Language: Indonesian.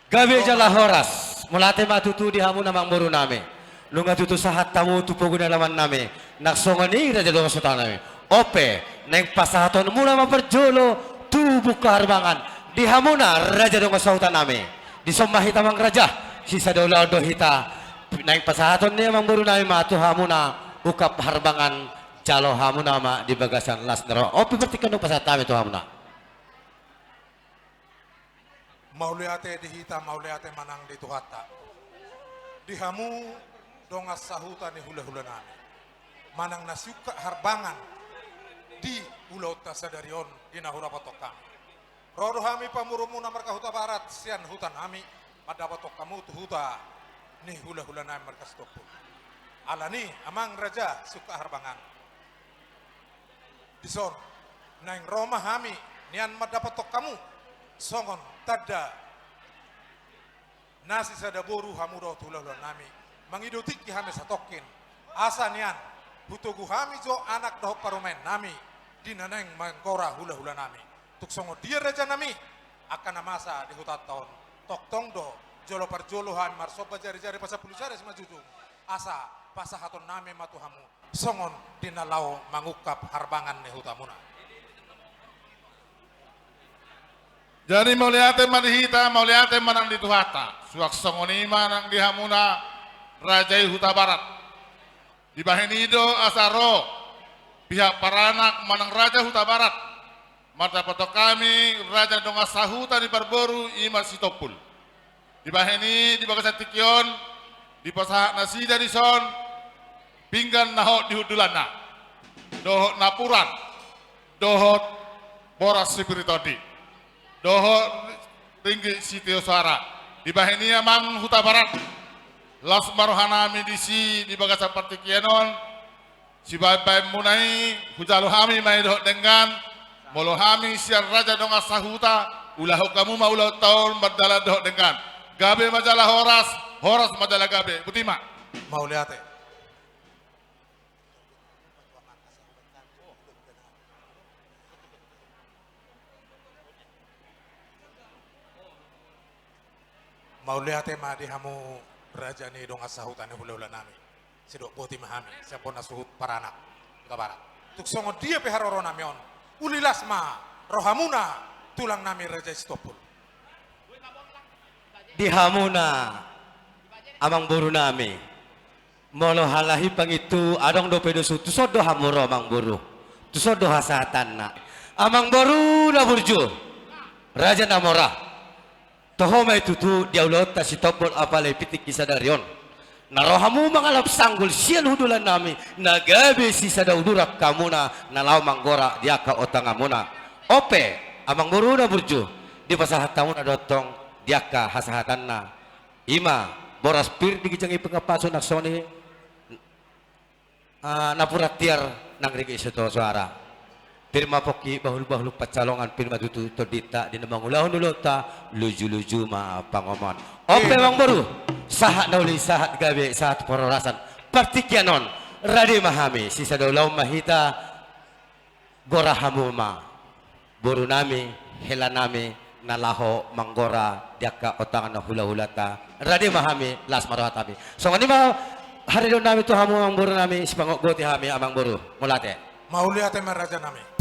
Gabi jala horas, mulate matutu di hamu namang buru nami. Lunga tutu sahat tamu tupo guna laman nami. Naksongani raja dong sota nami. Ope, neng pasahaton mula maperjolo tubuh keharbangan. Di hamuna raja dong sautan nami. Di sommahi tamang raja, sisa dola dohita. Neng pasahaton ni amang buru nami matu hamuna ukap harbangan jalo hamuna ma di bagasan las nero. Ope bertikan dong pasatami tu hamuna. Mauliate dihita mauliate manang di tuhata. Dihamu dongas sahuta ni hula-hula nami. Manang nasuka harbangan di ulauta sadarion inahura patok kami. Rodo hami pamurumu namar kahuta barat sian hutan hami pada patok kamu tu huta ni hula-hula nami markas topu. Alani amang raja suka harbangan. Dison nang Roma hami nian mada patok kamu songon tada nasi sada boru hamudo tulolo nami mangidotiki hame satokin asanian hutugu hami jo anak doh parumen nami dinaneng mangkora hula-hula nami tuk songo dia raja nami akan namasa di hutat tahun tok tongdo jolo parjolo hami marsoba jari-jari pasa puluh jari sama jujung asa pasa haton nami matu hamu songon dinalau mangukap harbangan ni hutamuna. Jadi mauliate madihita, mauliate manang di tuhata. Suak songoni manang di hamuna, rajai huta barat. Di bahenido asaro, pihak paranak manang raja huta barat. Mata patok kami, raja donga sahuta di parboru imat sitopul. Di baheni, di bagasan tikion, di pasahak nasida di son, pinggan nahok di hudulana. Dohot napuran, dohot boras spiritodi. Doho tinggi sitio suara di bahenia mang huta barat las marohana medisi di bagasan partikianon si babai munai hujalo hami mai doh dengan molo hami siar raja donga sahuta ulah kamu mau ulah tahun berdala doh dengan gabe majalah horas majalah gabe butima Mau lihat mau lihat ma di hamu raja ni dong asahutan hula-hula nami sidok poti mahami siapun asuhut paranak ke barat tuk songo dia peharoro nami on ulilas ma rohamuna tulang nami raja stopul Di hamuna amang buru nami molo halahi pangitu adong do pedosu tusodo hamuro amang buru tusodo hasatan na amang buru na burju raja namora toho may tutu diaulot ta si topol apalay pitik kisadarion narohamu mangalap sanggol siyan hudulan nami nagabi si sadaudurak kamuna nalaw manggora diaka otangamuna ope amang buru na burju di pasahat tamun adotong diaka hasahatan na ima boras pir di kijang ipengkapaso naksoni napurat tiar nang rigi seto suara pirma poki bahul-bahul pacalongan pirma tutu todita di namang ulahun ulota luju-luju ma pangomon ope mang baru sahat nauli sahat gabe sahat pororasan partikianon radi mahami sisa daulau mahita gorahamu ma buru nami hela nami nalaho manggora diaka otangan na hula-hulata radi mahami las marohatami so ngani ma hari do nami tu hamu mang buru nami sipangok goti hami amang buru mulate mau lihat ma raja nami